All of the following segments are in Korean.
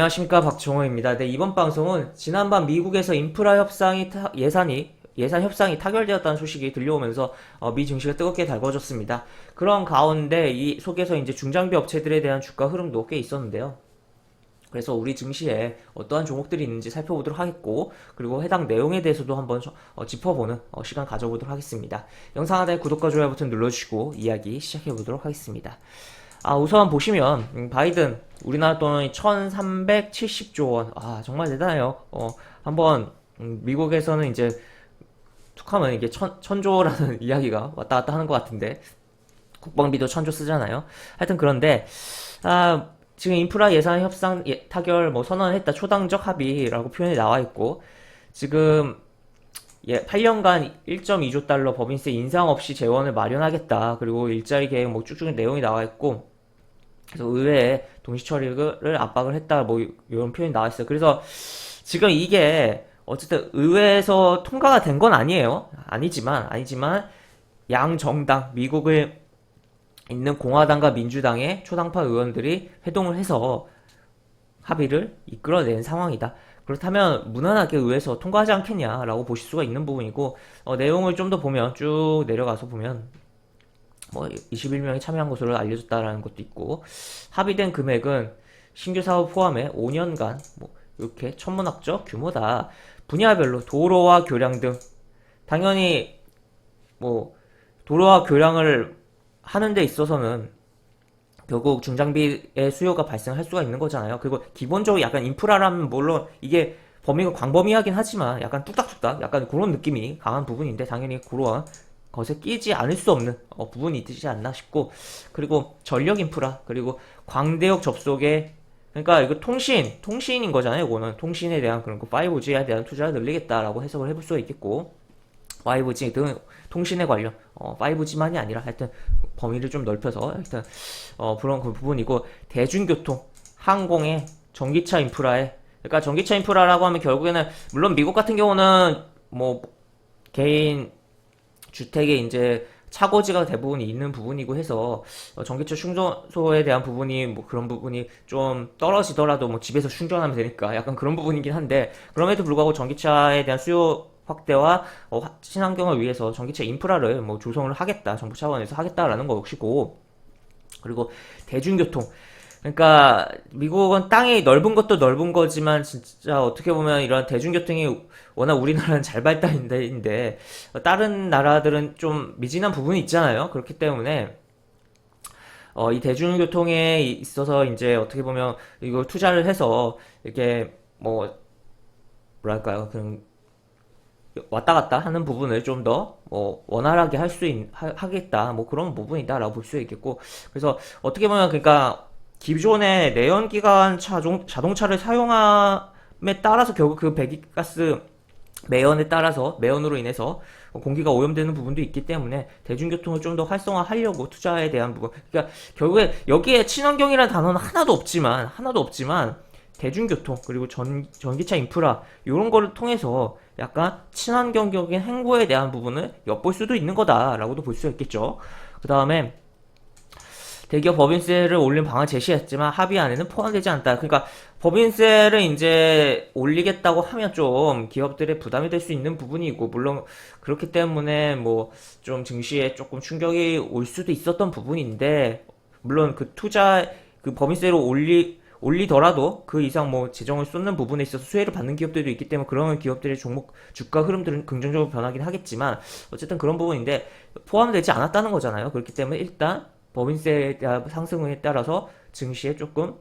안녕하십니까, 박정호입니다. 네, 이번 방송은 지난밤 미국에서 인프라 예산 협상이 타결되었다는 소식이 들려오면서 미 증시가 뜨겁게 달궈졌습니다. 그런 가운데 이 속에서 이제 중장비 업체들에 대한 주가 흐름도 꽤 있었는데요. 그래서 우리 증시에 어떠한 종목들이 있는지 살펴보도록 하겠고, 그리고 해당 내용에 대해서도 한번 짚어보는 시간 가져보도록 하겠습니다. 영상 하단에 구독과 좋아요 버튼 눌러주시고 이야기 시작해보도록 하겠습니다. 우선 보시면 바이든 우리나라 돈이 1370조 원. 정말 대단해요. 한번 미국에서는 이제 툭하면 이게 천조라는 이야기가 왔다 갔다 하는 것 같은데, 국방비도 천조 쓰잖아요. 하여튼 그런데 지금 인프라 예산 협상 타결 선언을 했다. 초당적 합의라고 표현이 나와 있고, 지금 8년간 1.2조 달러 법인세 인상 없이 재원을 마련하겠다. 그리고 일자리 계획 쭉쭉 내용이 나와 있고, 그래서 의회에 동시 처리를 압박을 했다. 이런 표현이 나와 있어요. 그래서 지금 이게 어쨌든 의회에서 통과가 된 건 아니에요. 아니지만 양 정당, 미국에 있는 공화당과 민주당의 초당파 의원들이 회동을 해서 합의를 이끌어낸 상황이다. 그렇다면 무난하게 의회에서 통과하지 않겠냐라고 보실 수가 있는 부분이고, 내용을 좀 더 보면, 쭉 내려가서 보면 21명이 참여한 것으로 알려졌다라는 것도 있고, 합의된 금액은 신규 사업 포함해 5년간 이렇게 천문학적 규모다. 분야별로 도로와 교량 등, 당연히 도로와 교량을 하는 데 있어서는 결국 중장비의 수요가 발생할 수가 있는 거잖아요. 그리고 기본적으로 약간 인프라라면 물론 이게 범위가 광범위하긴 하지만 약간 뚝딱뚝딱 약간 그런 느낌이 강한 부분인데, 당연히 그러한 것에 끼지 않을 수 없는 부분이 있지 않나 싶고, 그리고 전력 인프라, 그리고 광대역 접속에, 그러니까 이거 통신인 거잖아요. 이거는 통신에 대한 그런 5G에 대한 투자를 늘리겠다라고 해석을 해볼 수가 있겠고, 5G 등 통신에 관련 5G만이 아니라 하여튼 범위를 좀 넓혀서 하여튼 그런 그 부분이고, 대중교통, 항공에, 전기차 인프라에, 그러니까 전기차 인프라라고 하면 결국에는 물론 미국 같은 경우는 개인 주택에 이제 차고지가 대부분 있는 부분이고 해서 전기차 충전소에 대한 부분이 그런 부분이 좀 떨어지더라도 집에서 충전하면 되니까 약간 그런 부분이긴 한데, 그럼에도 불구하고 전기차에 대한 수요 확대와 친환경을 위해서 전기차 인프라를 조성을 하겠다, 정부 차원에서 하겠다라는 것이고, 그리고 대중교통, 그러니까 미국은 땅이 넓은 것도 넓은 거지만 진짜 어떻게 보면 이런 대중교통이 워낙 우리나라는 잘 발달인데 다른 나라들은 좀 미진한 부분이 있잖아요. 그렇기 때문에 이 대중교통에 있어서 이제 어떻게 보면 이걸 투자를 해서 이렇게 뭐랄까요, 그냥 왔다 갔다 하는 부분을 좀 더 원활하게 하겠다, 그런 부분이다라고 볼 수 있겠고, 그래서 어떻게 보면 그러니까 기존의 내연기관 자동차를 사용함에 따라서 결국 그 배기가스 매연으로 인해서 공기가 오염되는 부분도 있기 때문에 대중교통을 좀 더 활성화하려고 투자에 대한 부분. 그러니까 결국에 여기에 친환경이라는 단어는 하나도 없지만 대중교통, 그리고 전기차 인프라 이런 거를 통해서 약간 친환경적인 행보에 대한 부분을 엿볼 수도 있는 거다라고도 볼 수 있겠죠. 그 다음에 대기업 법인세를 올린 방안 제시했지만 합의 안에는 포함되지 않다. 그러니까 법인세를 이제 올리겠다고 하면 좀 기업들의 부담이 될 수 있는 부분이고, 물론 그렇기 때문에 좀 증시에 조금 충격이 올 수도 있었던 부분인데, 물론 그 법인세를 올리더라도 그 이상 재정을 쏟는 부분에 있어서 수혜를 받는 기업들도 있기 때문에 그런 기업들의 주가 흐름들은 긍정적으로 변하긴 하겠지만, 어쨌든 그런 부분인데 포함되지 않았다는 거잖아요. 그렇기 때문에 일단 법인세 상승에 따라서 증시에 조금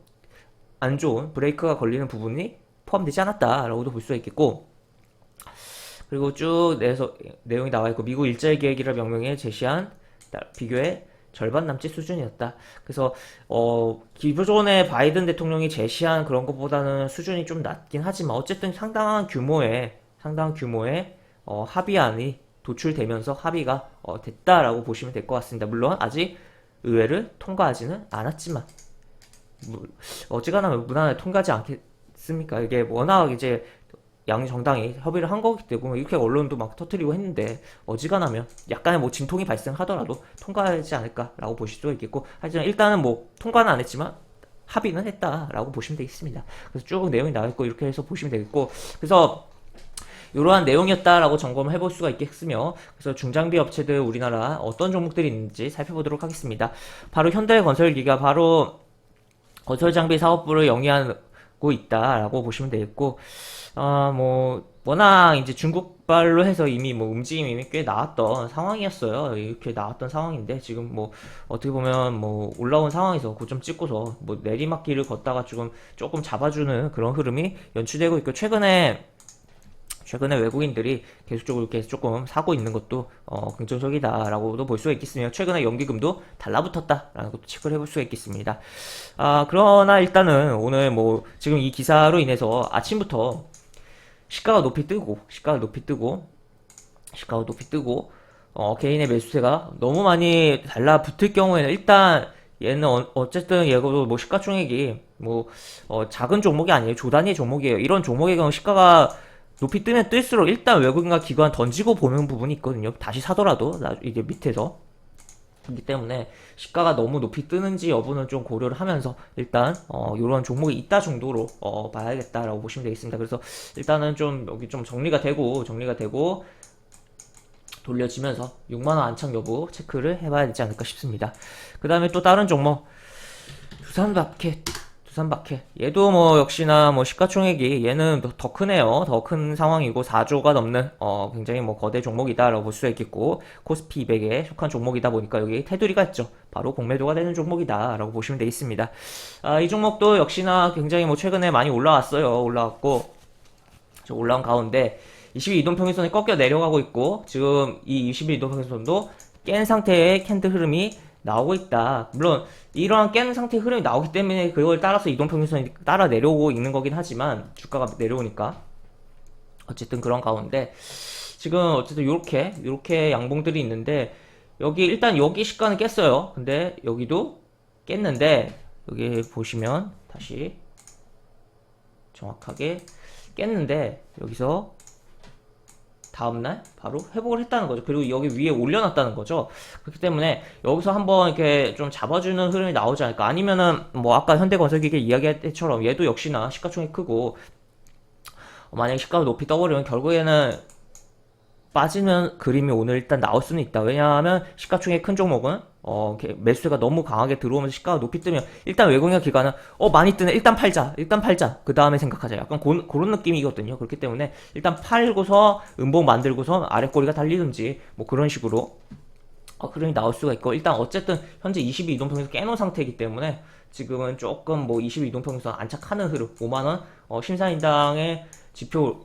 안 좋은 브레이크가 걸리는 부분이 포함되지 않았다라고도 볼 수가 있겠고, 그리고 쭉 내용이 나와 있고, 미국 일자리 계획이라 명명해 제시한 비교에 절반 남짓 수준이었다. 그래서 기존의 바이든 대통령이 제시한 그런 것보다는 수준이 좀 낮긴 하지만 어쨌든 상당한 규모의 합의안이 도출되면서 합의가 됐다라고 보시면 될 것 같습니다. 물론 아직 의회를 통과하지는 않았지만 어지간하면 무난하게 통과하지 않겠습니까? 이게 워낙 이제 양 정당이 협의를 한 거기 때문에 이렇게 언론도 막 터뜨리고 했는데, 어지간하면 약간의 진통이 발생하더라도 통과하지 않을까라고 보실 수가 있겠고, 하지만 일단은 통과는 안 했지만 합의는 했다라고 보시면 되겠습니다. 그래서 쭉 내용이 나와 있고 이렇게 해서 보시면 되겠고, 그래서 이러한 내용이었다라고 점검을 해볼 수가 있겠으며, 그래서 중장비 업체들 우리나라 어떤 종목들이 있는지 살펴보도록 하겠습니다. 바로 현대건설기가 바로 건설장비 사업부를 영위하고 있다라고 보시면 되겠고, 뭐 워낙 이제 중국발로 해서 이미 뭐 움직임이 꽤 나왔던 상황이었어요. 이렇게 나왔던 상황인데 지금 뭐 어떻게 보면 뭐 올라온 상황에서 고점 찍고서 뭐 내리막길을 걷다가 조금 잡아주는 그런 흐름이 연출되고 있고, 최근에 외국인들이 계속적으로 이렇게 조금 사고 있는 것도 긍정적이다라고도 볼 수가 있겠으며, 최근에 연기금도 달라붙었다라는 것도 체크를 해볼 수가 있겠습니다. 그러나 일단은 오늘 뭐 지금 이 기사로 인해서 아침부터 시가가 높이 뜨고 개인의 매수세가 너무 많이 달라붙을 경우에는 일단 얘는 어쨌든 얘도 뭐 시가총액이 뭐 작은 종목이 아니에요. 조단위의 종목이에요. 이런 종목의 경우 시가가 높이 뜨면 뜰수록 일단 외국인과 기관 던지고 보는 부분이 있거든요. 다시 사더라도 이게 밑에서. 그렇기 때문에 시가가 너무 높이 뜨는지 여부는 좀 고려를 하면서 일단 이런 종목이 있다 정도로 봐야겠다라고 보시면 되겠습니다. 그래서 일단은 좀 여기 좀 정리가 되고 돌려지면서 6만원 안착 여부 체크를 해봐야 되지 않을까 싶습니다. 그 다음에 또 다른 종목, 두산바켓. 얘도 뭐 역시나 뭐 시가총액이 얘는 더 크네요. 더 큰 상황이고 4조가 넘는 굉장히 뭐 거대 종목이다라고 볼 수가 있겠고, 코스피 200에 속한 종목이다 보니까 여기 테두리가 있죠. 바로 공매도가 되는 종목이다라고 보시면 되겠습니다. 이 종목도 역시나 굉장히 뭐 최근에 많이 올라왔어요. 올라온 가운데 20일 이동평균선이 꺾여 내려가고 있고, 지금 이 20일 이동평균선도 깬 상태의 캔들 흐름이 나오고 있다. 물론 이러한 깨는 상태의 흐름이 나오기 때문에 그걸 따라서 이동평균선이 따라 내려오고 있는 거긴 하지만, 주가가 내려오니까 어쨌든 그런 가운데 지금 어쨌든 요렇게 양봉들이 있는데, 일단 여기 시가는 깼어요. 근데 여기도 깼는데, 여기 보시면 다시 정확하게 깼는데 여기서 다음날 바로 회복을 했다는 거죠. 그리고 여기 위에 올려놨다는 거죠. 그렇기 때문에 여기서 한번 이렇게 좀 잡아주는 흐름이 나오지 않을까. 아니면은 뭐 아까 현대건설기계 이야기할 때처럼 얘도 역시나 시가총액 크고 만약에 시가가 높이 떠버리면 결국에는 빠지는 그림이 오늘 일단 나올 수는 있다. 왜냐하면 시가총액 큰 종목은 매수세가 너무 강하게 들어오면서 시가가 높이 뜨면 일단 외국인과 기관은 많이 뜨네, 일단 팔자 그 다음에 생각하자, 약간 그런 느낌이거든요. 그렇기 때문에 일단 팔고서 음봉 만들고서 아래 꼬리가 달리든지 뭐 그런 식으로 흐름이 나올 수가 있고, 일단 어쨌든 현재 22 이동평균선 깨놓은 상태이기 때문에 지금은 조금 뭐 22 이동평균선 안착하는 흐름, 5만원 심사인당의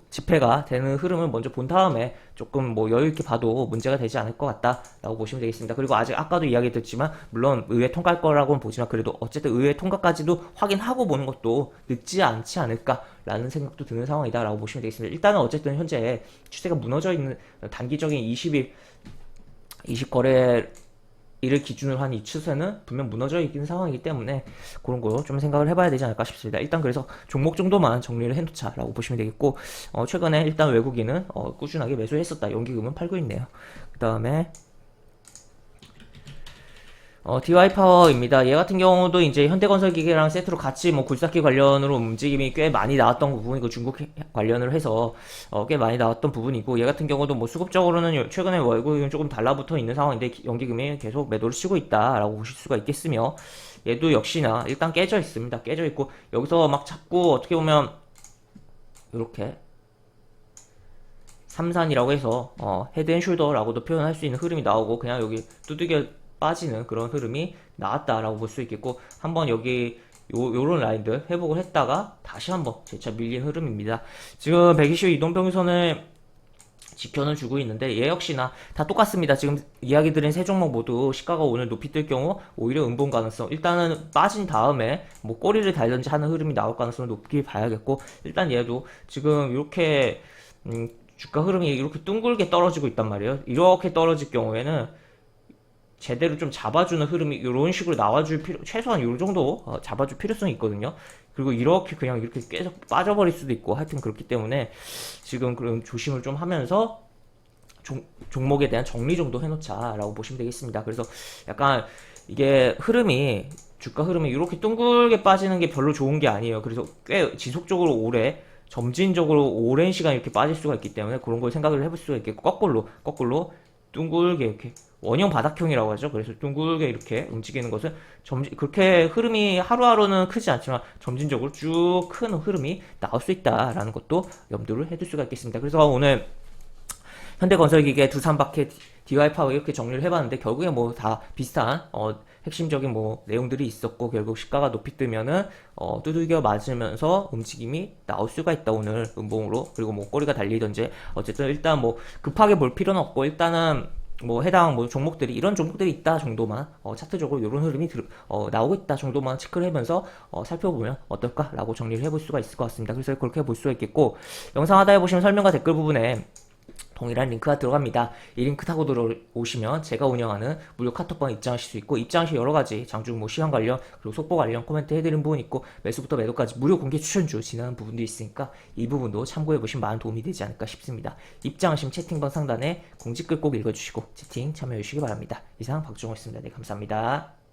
집회가 되는 흐름을 먼저 본 다음에 조금 뭐 여유있게 봐도 문제가 되지 않을 것 같다라고 보시면 되겠습니다. 그리고 아직 아까도 이야기 드렸지만, 물론 의회 통과할 거라고는 보지만 그래도 어쨌든 의회 통과까지도 확인하고 보는 것도 늦지 않지 않을까라는 생각도 드는 상황이다라고 보시면 되겠습니다. 일단은 어쨌든 현재 추세가 무너져 있는 단기적인 20거래 이를 기준으로 한 이 추세는 분명 무너져 있는 상황이기 때문에 그런 거 좀 생각을 해봐야 되지 않을까 싶습니다. 일단 그래서 종목 정도만 정리를 해놓자라고 보시면 되겠고, 최근에 일단 외국인은 꾸준하게 매수했었다. 연기금은 팔고 있네요. 그 다음에 DY 파워입니다. 얘 같은 경우도 이제 현대건설기계랑 세트로 같이 뭐 굴삭기 관련으로 움직임이 꽤 많이 나왔던 부분이고, 중국 관련으로 해서 꽤 많이 나왔던 부분이고, 얘 같은 경우도 뭐 수급적으로는 최근에 월급이 조금 달라붙어 있는 상황인데 연기금이 계속 매도를 치고 있다라고 보실 수가 있겠으며, 얘도 역시나 일단 깨져 있습니다. 깨져 있고 여기서 막 자꾸 어떻게 보면 이렇게 삼산이라고 해서 헤드앤숄더라고도 표현할 수 있는 흐름이 나오고, 그냥 여기 두들겨 빠지는 그런 흐름이 나왔다라고 볼 수 있겠고, 한번 여기 요런 라인들 회복을 했다가 다시 한번 재차 밀린 흐름입니다. 지금 120 이동평균선을 지켜는 주고 있는데 얘 역시나 다 똑같습니다. 지금 이야기 드린 세 종목 모두 시가가 오늘 높이 뜰 경우 오히려 음봉 가능성, 일단은 빠진 다음에 뭐 꼬리를 달든지 하는 흐름이 나올 가능성을 높게 봐야겠고, 일단 얘도 지금 이렇게 주가 흐름이 이렇게 둥글게 떨어지고 있단 말이에요. 이렇게 떨어질 경우에는 제대로 좀 잡아주는 흐름이 이런 식으로 나와줄 최소한 요 정도 잡아줄 필요성이 있거든요. 그리고 이렇게 그냥 이렇게 계속 빠져버릴 수도 있고, 하여튼 그렇기 때문에 지금 그런 조심을 좀 하면서 종목에 대한 정리 정도 해놓자라고 보시면 되겠습니다. 그래서 약간 이게 흐름이 주가 흐름이 이렇게 둥글게 빠지는 게 별로 좋은 게 아니에요. 그래서 꽤 지속적으로 오래 점진적으로 오랜 시간 이렇게 빠질 수가 있기 때문에 그런 걸 생각을 해볼 수가 있겠고 거꾸로 둥글게 이렇게 원형 바닥형이라고 하죠. 그래서 둥글게 이렇게 움직이는 것은 그렇게 흐름이 하루하루는 크지 않지만 점진적으로 쭉 큰 흐름이 나올 수 있다라는 것도 염두를 해둘 수가 있겠습니다. 그래서 오늘 현대건설기계, 두산박해, DY파워 이렇게 정리를 해봤는데 결국에 뭐 다 비슷한 핵심적인 뭐 내용들이 있었고 결국 시가가 높이 뜨면은 두들겨 맞으면서 움직임이 나올 수가 있다 오늘 음봉으로. 그리고 뭐 꼬리가 달리던지 어쨌든 일단 뭐 급하게 볼 필요는 없고 일단은 뭐 해당 뭐 종목들이 이런 종목들이 있다 정도만 차트적으로 이런 흐름이 나오고 있다 정도만 체크를 하면서 살펴보면 어떨까라고 정리를 해볼 수가 있을 것 같습니다. 그래서 그렇게 볼 수가 있겠고 영상 하단에 보시면 설명과 댓글 부분에 동일한 링크가 들어갑니다. 이 링크 타고 들어오시면 제가 운영하는 무료 카톡방 입장하실 수 있고 입장 시 여러가지 장중 뭐 시황 관련 그리고 속보 관련 코멘트 해드린 부분 있고 매수부터 매도까지 무료 공개 추천주 진행하는 부분도 있으니까 이 부분도 참고해보시면 많은 도움이 되지 않을까 싶습니다. 입장하시면 채팅방 상단에 공지글 꼭 읽어주시고 채팅 참여해주시기 바랍니다. 이상 박종호였습니다. 네, 감사합니다.